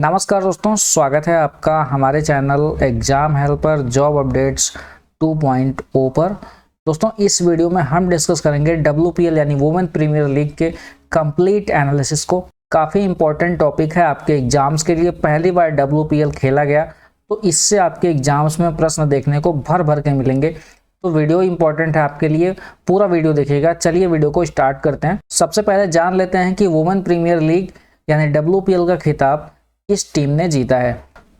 नमस्कार दोस्तों, स्वागत है आपका हमारे channel exam helper job updates 2.0 पर। दोस्तों, इस वीडियो में हम डिस्कस करेंगे WPL यानी वुमेन प्रीमियर लीग के कंप्लीट एनालिसिस को। काफ़ी इंपॉर्टेंट टॉपिक है आपके एग्जाम्स के लिए। पहली बार WPL खेला गया तो इससे आपके एग्जाम्स में प्रश्न देखने को भर भर के मिलेंगे। तो वीडियो इंपॉर्टेंट है आपके लिए, पूरा वीडियो देखिएगा। चलिए वीडियो को स्टार्ट करते हैं। सबसे पहले जान लेते हैं कि वुमेन प्रीमियर लीग यानी WPL का खिताब किस टीम ने जीता है।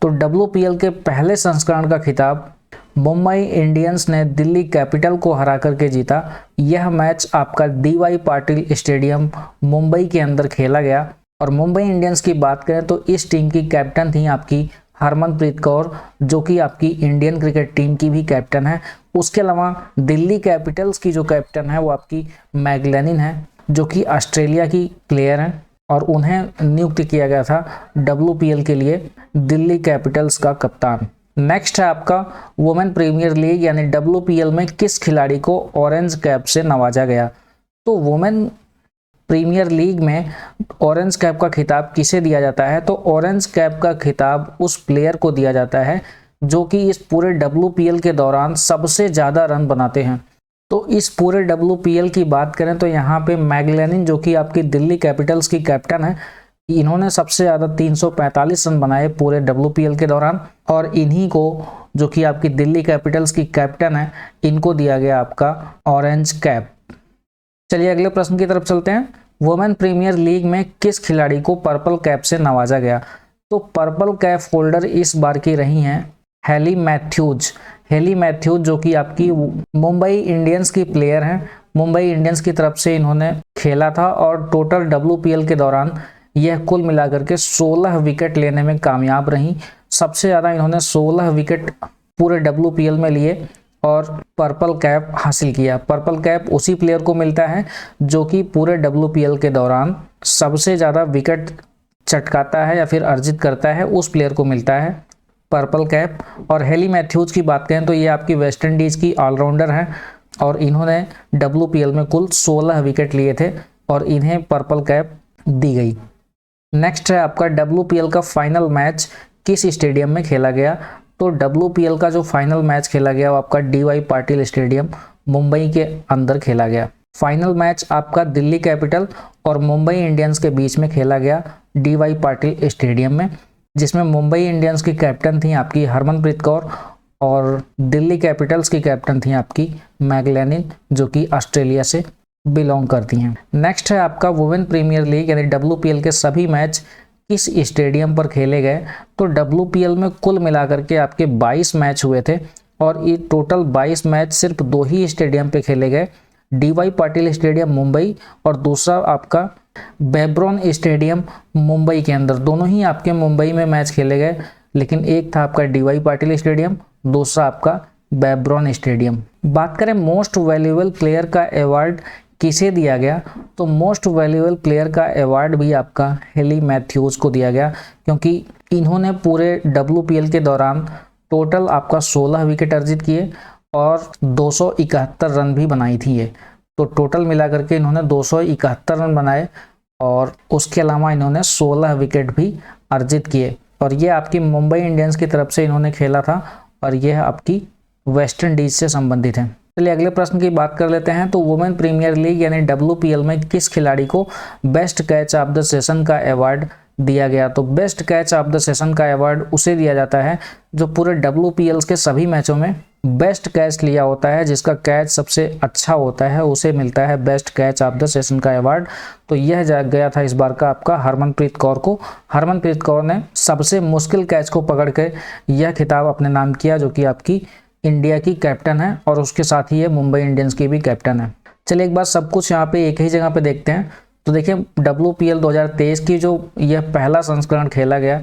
तो WPL के पहले संस्करण का खिताब मुंबई इंडियंस ने दिल्ली कैपिटल को हरा करके जीता। यह मैच आपका DY पाटिल स्टेडियम मुंबई के अंदर खेला गया। और मुंबई इंडियंस की बात करें तो इस टीम की कैप्टन थी आपकी हरमनप्रीत कौर, जो कि आपकी इंडियन क्रिकेट टीम की भी कैप्टन है। उसके अलावा दिल्ली कैपिटल्स की जो कैप्टन है वो आपकी मैगलेनिन है, जो कि ऑस्ट्रेलिया की प्लेयर हैं और उन्हें नियुक्त किया गया था WPL के लिए दिल्ली कैपिटल्स का कप्तान। नेक्स्ट है आपका वुमेन प्रीमियर लीग यानी WPL में किस खिलाड़ी को ऑरेंज कैप से नवाजा गया। तो वुमेन प्रीमियर लीग में ऑरेंज कैप का खिताब किसे दिया जाता है। तो ऑरेंज कैप का खिताब उस प्लेयर को दिया जाता है जो कि इस पूरे WPL के दौरान सबसे ज़्यादा रन बनाते हैं। तो इस पूरे WPL की बात करें तो यहाँ पे मैगलेनिन, जो कि आपकी दिल्ली कैपिटल्स की कैप्टन है, इन्होंने सबसे ज़्यादा 345 रन बनाए पूरे WPL के दौरान। और इन्हीं को, जो कि आपकी दिल्ली कैपिटल्स की कैप्टन है, इनको दिया गया आपका ऑरेंज कैप। चलिए अगले प्रश्न की तरफ चलते हैं। वुमेन प्रीमियर लीग में किस खिलाड़ी को पर्पल कैप से नवाजा गया। तो पर्पल कैप होल्डर इस बार की रही हैं हेली मैथ्यूज। हेली मैथ्यूज, जो कि आपकी मुंबई इंडियंस की प्लेयर हैं। मुंबई इंडियंस की तरफ से इन्होंने खेला था और टोटल WPL के दौरान यह कुल मिलाकर के 16 विकेट लेने में कामयाब रहीं। सबसे ज़्यादा इन्होंने 16 विकेट पूरे WPL में लिए और पर्पल कैप हासिल किया। पर्पल कैप उसी प्लेयर को मिलता है जो कि पूरे WPL के दौरान सबसे ज़्यादा विकेट चटकाता है या फिर अर्जित करता है, उस प्लेयर को मिलता है पर्पल कैप। और हेली मैथ्यूज की बात करें तो ये आपकी वेस्ट इंडीज़ की ऑलराउंडर हैं और इन्होंने WPL में कुल 16 विकेट लिए थे और इन्हें पर्पल कैप दी गई। नेक्स्ट है आपका WPL का फाइनल मैच किस स्टेडियम में खेला गया। तो WPL का जो फाइनल मैच खेला गया वो आपका DY पाटिल स्टेडियम मुंबई के अंदर खेला गया। फाइनल मैच आपका दिल्ली कैपिटल और मुंबई इंडियंस के बीच में खेला गया DY पाटिल स्टेडियम में, जिसमें मुंबई इंडियंस की कैप्टन थी आपकी हरमनप्रीत कौर और दिल्ली कैपिटल्स की कैप्टन थी आपकी मैगलेनिन, जो कि ऑस्ट्रेलिया से बिलोंग करती हैं। नेक्स्ट है आपका वुमेन प्रीमियर लीग यानी WPL के सभी मैच किस स्टेडियम पर खेले गए। तो WPL में कुल मिलाकर के आपके 22 मैच हुए थे और ये टोटल 22 मैच सिर्फ 2 ही स्टेडियम पे खेले गए, DY पाटिल स्टेडियम मुंबई और दूसरा आपका बेब्रॉन स्टेडियम मुंबई के अंदर। दोनों ही आपके मुंबई में मैच खेले गए, लेकिन एक था आपका DY पाटिल स्टेडियम, दूसरा आपका बेब्रॉन स्टेडियम। बात करें मोस्ट वैल्यूएबल प्लेयर का अवार्ड किसे दिया गया। तो मोस्ट वैल्यूएबल प्लेयर का अवार्ड भी आपका हेली मैथ्यूज को दिया गया, क्योंकि इन्होंने पूरे WPL के दौरान टोटल आपका 16 विकेट अर्जित किए और 271 रन भी बनाई थी ये। तो टोटल मिलाकर के इन्होंने 271 रन बनाए और उसके अलावा इन्होंने 16 विकेट भी अर्जित किए। और ये आपकी मुंबई इंडियंस की तरफ से इन्होंने खेला था और यह आपकी वेस्ट इंडीज से संबंधित है। चलिए अगले प्रश्न की बात कर लेते हैं। तो वुमेन प्रीमियर लीग यानी WPL में किस खिलाड़ी को best catch of the session का अवार्ड दिया गया। तो best catch of the session का अवार्ड उसे दिया जाता है जो पूरे WPL के सभी मैचों में बेस्ट कैच लिया होता है, जिसका कैच सबसे अच्छा होता है उसे मिलता है best catch of the session का अवार्ड। तो यह गया था इस बार का आपका हरमनप्रीत कौर को। हरमनप्रीत कौर ने सबसे मुश्किल कैच को पकड़ के यह खिताब अपने नाम किया, जो कि आपकी इंडिया की कैप्टन है और उसके साथ ही ये मुंबई इंडियंस की भी कैप्टन है। चलिए एक बार सब कुछ यहाँ पे एक ही जगह पे देखते हैं। तो देखिए WPL 2023 की जो यह पहला संस्करण खेला गया,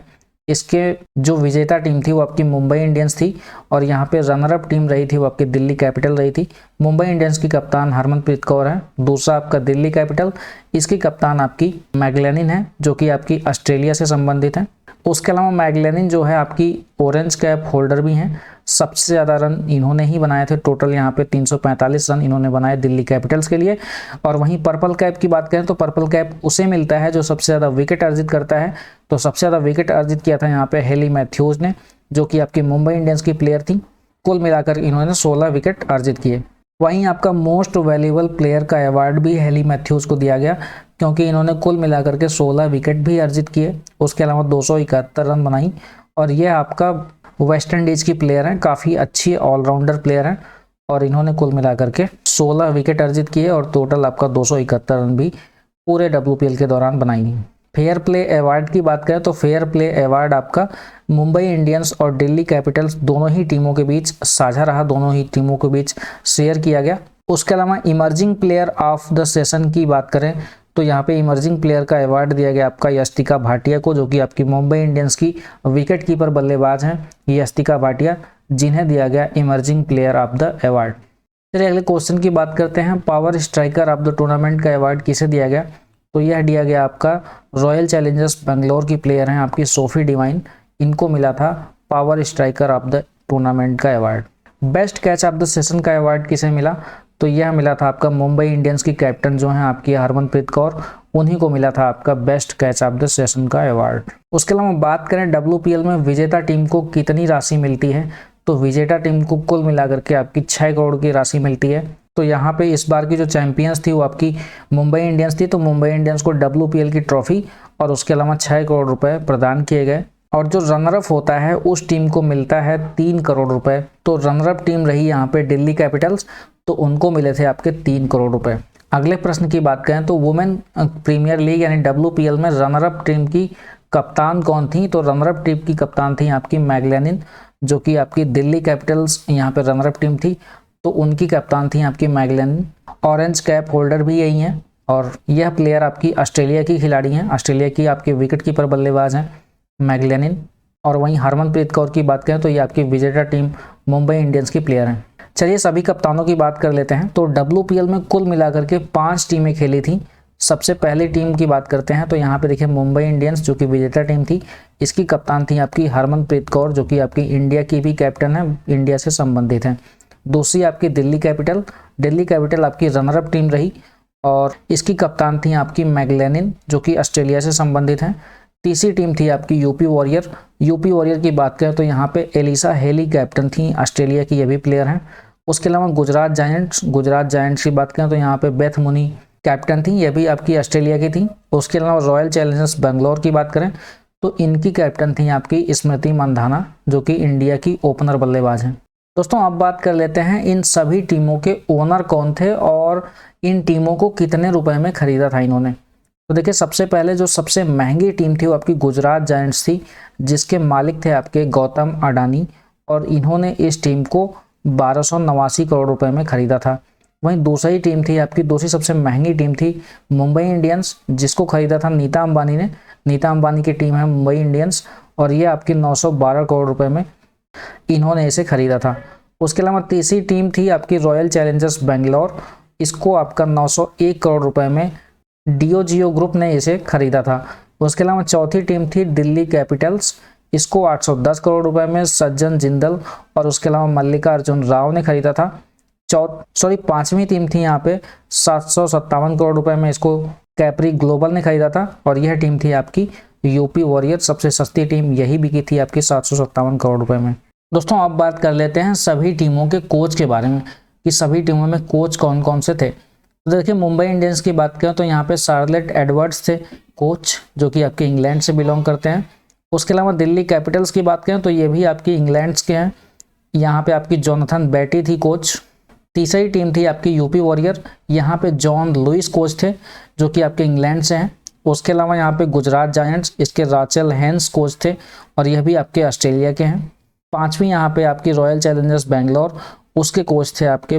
इसके जो विजेता टीम थी वो आपकी मुंबई इंडियंस थी और यहाँ पे रनर अप टीम रही थी वो आपकी दिल्ली कैपिटल रही थी। मुंबई इंडियंस की कप्तान हरमनप्रीत कौर है, दूसरा आपका दिल्ली कैपिटल, इसकी कप्तान आपकी मैगलेनिन है, जो कि आपकी ऑस्ट्रेलिया से संबंधित है। उसके अलावा मैगलेनिन जो है आपकी ऑरेंज कैप होल्डर भी हैं। सबसे ज़्यादा रन इन्होंने ही बनाए थे, टोटल यहाँ पे 345 रन इन्होंने बनाए दिल्ली कैपिटल्स के लिए। और वहीं पर्पल कैप की बात करें तो पर्पल कैप उसे मिलता है जो सबसे ज़्यादा विकेट अर्जित करता है। तो सबसे ज़्यादा विकेट अर्जित किया था यहाँ पे हेली मैथ्यूज ने, जो कि आपकी मुंबई इंडियंस की प्लेयर थी। कुल मिलाकर इन्होंने 16 विकेट अर्जित किए। वहीं आपका मोस्ट वैल्यूएबल प्लेयर का अवार्ड भी हेली मैथ्यूज को दिया गया, क्योंकि इन्होंने कुल मिलाकर के 16 विकेट भी अर्जित किए। उसके अलावा 271 रन बनाई। और यह आपका वेस्ट इंडीज़ की प्लेयर हैं, काफ़ी अच्छी ऑलराउंडर प्लेयर हैं। और इन्होंने कुल मिलाकर के 16 विकेट अर्जित किए और टोटल आपका 271 रन भी पूरे WPL के दौरान बनाई। फेयर प्ले अवार्ड की बात करें तो फेयर प्ले अवार्ड आपका मुंबई इंडियंस और दिल्ली कैपिटल्स दोनों ही टीमों के बीच साझा रहा, दोनों ही टीमों के बीच शेयर किया गया। उसके अलावा emerging player of the session की बात करें तो यहाँ पे इमर्जिंग प्लेयर का अवार्ड दिया गया आपका यस्तिका भाटिया को, जो कि आपकी मुंबई इंडियंस की विकेट कीपर बल्लेबाज हैं यस्तिका भाटिया, जिन्हें दिया गया emerging player of the award. चलिए अगले क्वेश्चन की बात करते हैं। Power striker of the tournament का अवार्ड किसे दिया गया? तो यह दिया गया आपका रॉयल चैलेंजर्स बेंगलोर की प्लेयर हैं आपकी सोफी डिवाइन, इनको मिला था power striker of the tournament का award. Best catch of the session का अवार्ड किसे मिला? तो यह मिला था आपका मुंबई इंडियंस की कैप्टन जो हैं आपकी हरमनप्रीत कौर, उन्हीं को मिला था आपका best catch of the session का अवार्ड। उसके अलावा बात करें WPL में विजेता टीम को कितनी राशि मिलती है? तो विजेता टीम को कुल मिलाकर के आपकी 6 करोड़ की राशि मिलती है। तो यहाँ पे इस बार की जो चैंपियंस थी वो आपकी मुंबई इंडियंस थी, तो मुंबई इंडियंस को WPL की ट्रॉफी और उसके अलावा 6 करोड़ रुपए प्रदान किए गए। और जो रनरअप होता है उस टीम को मिलता है 3 करोड़ रुपए। तो रनरअप टीम रही यहाँ पे दिल्ली कैपिटल्स, तो उनको मिले थे आपके 3 करोड़ रुपए। अगले प्रश्न की बात करें तो वुमेन प्रीमियर लीग यानी WPL में रनरअप टीम की कप्तान कौन थी? तो रनरअप टीम की कप्तान थी आपकी मैगलेनिन, जो कि आपकी दिल्ली कैपिटल्स यहाँ पे रनरअप टीम थी, तो उनकी कप्तान थी आपकी मैगलेनिन। ऑरेंज कैप होल्डर भी यही हैं और यह प्लेयर आपकी ऑस्ट्रेलिया की खिलाड़ी हैं, ऑस्ट्रेलिया की आपकी विकेट कीपर बल्लेबाज हैं मैगलेनिन। और वहीं हरमनप्रीत कौर की बात करें तो ये आपकी विजेता टीम मुंबई इंडियंस की प्लेयर हैं। चलिए सभी कप्तानों की बात कर लेते हैं। तो WPL में कुल मिलाकर के 5 टीमें खेली थी। सबसे पहली टीम की बात करते हैं तो यहाँ पे देखिए मुंबई इंडियंस जो कि विजेता टीम थी, इसकी कप्तान थी आपकी हरमनप्रीत कौर, जो कि आपकी इंडिया की भी कैप्टन है, इंडिया से संबंधित हैं। दूसरी आपकी दिल्ली कैपिटल आपकी रनरअप टीम रही और इसकी कप्तान थी आपकी मैगलेनिन, जो कि ऑस्ट्रेलिया से संबंधित हैं। तीसरी टीम थी आपकी यूपी वॉरियर की बात करें तो यहाँ पे एलिसा हेली कैप्टन थी, ऑस्ट्रेलिया की ये भी प्लेयर हैं। उसके अलावा गुजरात जायंट्स की बात करें तो यहाँ पे बेथ मुनी कैप्टन थी, ये भी आपकी ऑस्ट्रेलिया की थी। उसके अलावा रॉयल चैलेंजर्स बेंगलोर की बात करें तो इनकी कैप्टन थी आपकी स्मृति मंधाना, जो कि इंडिया की ओपनर बल्लेबाज हैं। दोस्तों अब बात कर लेते हैं इन सभी टीमों के ओनर कौन थे और इन टीमों को कितने रुपए में खरीदा था इन्होंने। तो देखिए सबसे पहले जो सबसे महंगी टीम थी वो आपकी गुजरात जायंट्स थी, जिसके मालिक थे आपके गौतम अडानी, और इन्होंने इस टीम को 1289 करोड़ रुपए में खरीदा था। वहीं दूसरी टीम थी आपकी, दूसरी सबसे महंगी टीम थी मुंबई इंडियंस, जिसको खरीदा था नीता अंबानी ने। नीता अंबानी की टीम है मुंबई इंडियंस और ये आपकी 912 करोड़ रुपए में इन्होंने इसे खरीदा था। उसके अलावा तीसरी टीम थी आपकी रॉयल चैलेंजर्स बेंगलोर, इसको आपका 901 करोड़ रुपए में डिओजियो ग्रुप ने इसे खरीदा था। उसके अलावा चौथी टीम थी दिल्ली कैपिटल्स, इसको 810 करोड़ रुपए में सज्जन जिंदल और उसके अलावा मल्लिकार्जुन राव ने खरीदा था। पांचवी टीम थी यहाँ पे 757 करोड़ रुपए में, इसको कैप्री ग्लोबल ने खरीदा था और यह टीम थी आपकी यूपी वॉरियर, सबसे सस्ती टीम यही बिकी थी आपकी 757 करोड़ रुपए में। दोस्तों अब बात कर लेते हैं सभी टीमों के कोच के बारे में कि सभी टीमों में कोच कौन कौन से थे। तो देखिए मुंबई इंडियंस की बात करें तो यहाँ पे शार्लेट एडवर्ड्स थे कोच, जो कि आपके इंग्लैंड से बिलोंग करते हैं। उसके अलावा दिल्ली कैपिटल्स की बात करें तो ये भी आपकी इंग्लैंड के हैं, यहाँ पे आपकी जोनाथन बैटी थी कोच। तीसरी टीम थी आपकी यूपी वॉरियर, यहाँ पे जॉन लुइस कोच थे जो कि आपके इंग्लैंड से हैं। उसके अलावा यहाँ पे गुजरात जायंट्स, इसके राचेल हेंस कोच थे और यह भी आपके ऑस्ट्रेलिया के हैं। पांचवी यहाँ पे आपकी रॉयल चैलेंजर्स बेंगलोर, उसके कोच थे आपके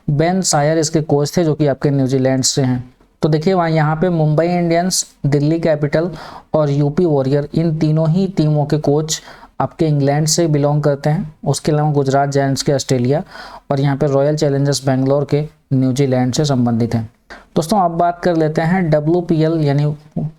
बेन सायर, इसके कोच थे जो कि आपके न्यूजीलैंड से हैं। तो देखिए वहाँ यहाँ पे मुंबई इंडियंस, दिल्ली कैपिटल और यूपी वॉरियर, इन तीनों ही टीमों के कोच आपके इंग्लैंड से बिलोंग करते हैं। उसके अलावा गुजरात जायंट्स के ऑस्ट्रेलिया और यहाँ पे रॉयल चैलेंजर्स बेंगलोर के न्यूजीलैंड से संबंधित हैं। दोस्तों अब बात कर लेते हैं WPL यानी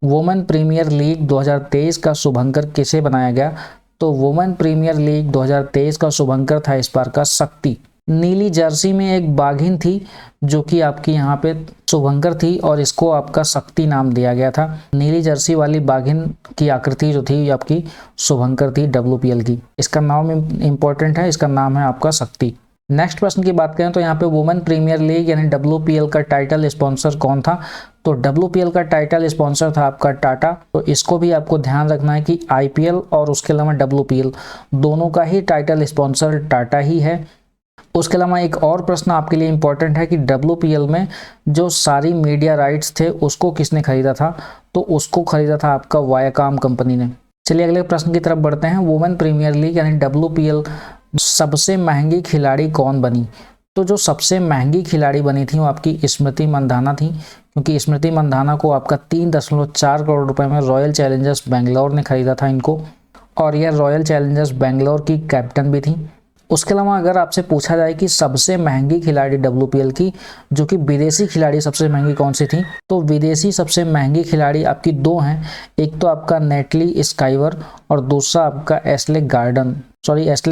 वुमेन प्रीमियर लीग 2023 का शुभंकर किसे बनाया गया। तो वुमेन प्रीमियर लीग 2023 का शुभंकर था इस बार का शक्ति। नीली जर्सी में एक बाघिन थी जो कि आपकी यहाँ पे शुभंकर थी और इसको आपका शक्ति नाम दिया गया था। नीली जर्सी वाली बाघिन की आकृति जो थी आपकी शुभंकर थी WPL की। इसका नाम इंपॉर्टेंट है, इसका नाम है आपका शक्ति। नेक्स्ट प्रश्न की बात करें तो यहाँ पे वुमेन प्रीमियर लीग यानी WPL का टाइटल स्पॉन्सर कौन था। तो WPL का टाइटल स्पॉन्सर था आपका टाटा। तो इसको भी आपको ध्यान रखना है कि IPL और उसके अलावा WPL दोनों का ही टाइटल स्पॉन्सर टाटा ही है। उसके अलावा एक और प्रश्न आपके लिए इंपॉर्टेंट है कि WPL में जो सारी मीडिया राइट्स थे उसको किसने खरीदा था। तो उसको खरीदा था आपका वायाकॉम कंपनी ने। चलिए अगले प्रश्न की तरफ बढ़ते हैं। वुमेन प्रीमियर लीग यानी WPL सबसे महंगी खिलाड़ी कौन बनी। तो जो सबसे महंगी खिलाड़ी बनी थी वो आपकी स्मृति मंधाना थी, क्योंकि स्मृति मंधाना को आपका 3.4 करोड़ रुपए में रॉयल चैलेंजर्स बेंगलोर ने खरीदा था इनको, और यह रॉयल चैलेंजर्स बेंगलोर की कैप्टन भी थी। उसके अलावा अगर आपसे पूछा जाए कि सबसे महंगी खिलाड़ी WPL की, जो कि विदेशी खिलाड़ी सबसे महंगी कौन सी थी, तो विदेशी सबसे महंगी खिलाड़ी आपकी दो हैं। एक तो आपका नेटली स्काइवर और दूसरा आपका एशले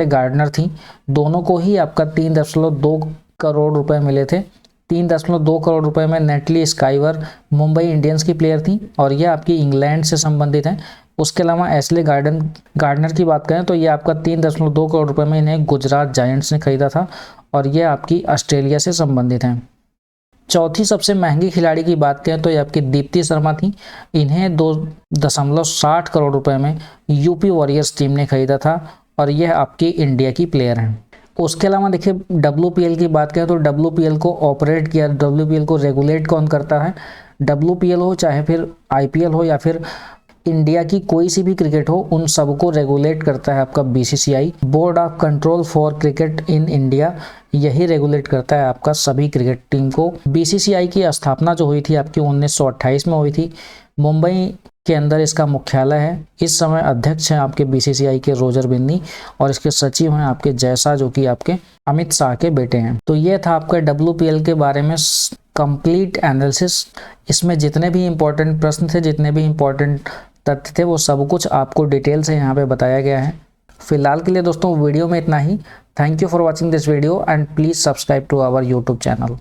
गार्डनर थी। दोनों को ही आपका 3.2 करोड़ रुपए मिले थे। 3.2 करोड़ रुपए में नेटली स्काइवर मुंबई इंडियंस की प्लेयर थी और यह आपकी इंग्लैंड से संबंधित है। उसके अलावा एशले गार्डनर की बात करें तो ये आपका 3.2 करोड़ रुपए में इन्हें गुजरात जायंट्स ने खरीदा था और ये आपकी ऑस्ट्रेलिया से संबंधित हैं। चौथी सबसे महंगी खिलाड़ी की बात करें तो ये आपकी दीप्ति शर्मा थी। इन्हें 2.60 करोड़ रुपए में यूपी वॉरियर्स टीम ने खरीदा था और यह आपकी इंडिया की प्लेयर हैं। उसके अलावा देखिए WPL की बात करें तो WPL को ऑपरेट किया, WPL को रेगुलेट कौन करता है। WPL हो चाहे फिर IPL हो या फिर इंडिया की कोई सी भी क्रिकेट हो, उन सबको रेगुलेट करता है आपका BCCI, board of control for cricket in India. यही रेगुलेट करता है आपका सभी क्रिकेट टीम को। BCCI की स्थापना जो हुई थी आपकी 1928 में हुई थी। मुंबई के अंदर इसका मुख्यालय है। इस समय अध्यक्ष हैं आपके BCCI के रोजर बिन्नी और इसके सचिव हैं आपके जयशाह, जो कि आपके अमित शाह के बेटे हैं। तो ये था आपका WPL के बारे में कंप्लीट एनालिसिस। इसमें जितने भी इंपॉर्टेंट प्रश्न थे, जितने भी इंपॉर्टेंट तथ्य थे, वो सब कुछ आपको डिटेल से यहाँ पे बताया गया है। फिलहाल के लिए दोस्तों वीडियो में इतना ही। Thank you for watching this video and please subscribe to our YouTube channel.